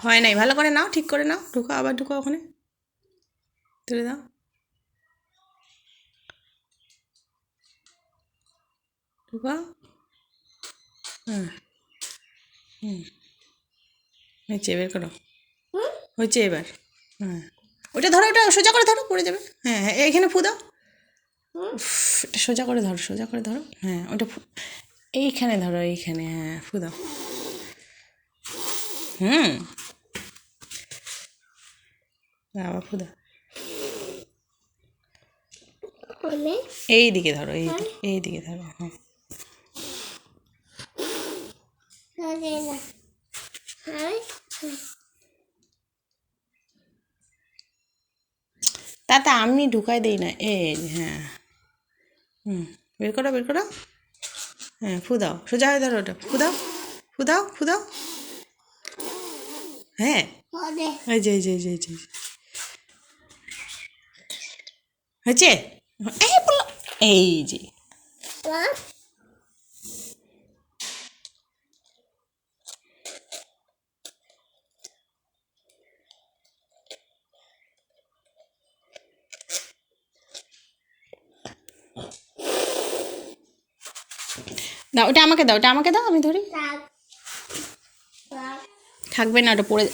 হয় নাই, ভালো করে নাও, ঠিক করে নাও, ঢুকাও, আবার ঢুকাও ওখানে, তুলে দাও, ঢুকাও। হ্যাঁ, হয়েছে, বের করো, হয়েছে এবার। হ্যাঁ, ওটা ধরো, ওটা সোজা করে ধরো, পড়ে যাবে। হ্যাঁ হ্যাঁ, এইখানে ফু দাও। উফ, এটা সোজা করে ধরো, সোজা করে ধরো। হ্যাঁ, ওটা এইখানে ধরো, এইখানে, হ্যাঁ, ফু দাও। হুম, আবার ফু দাও। এই দিকে ধরো, এই দিকে ধরো। হ্যাঁ, তাতে আমি ঢুকাই দিই না, এই হ্যাঁ। হুম, বের করো, বের করো। হ্যাঁ, ফু দাও, সোজা হয়ে ধরো, ওটা ফু দাও, ফু দাও, ফু দাও। হ্যাঁ, এই যে, এই যে, এই যে, এই যে, হয়েছে। এই বললো, এই যে, দাও, ওটা আমাকে দাও, ওটা আমাকে দাও, আমি ধরি। থাকবে না, ওটা পড়ে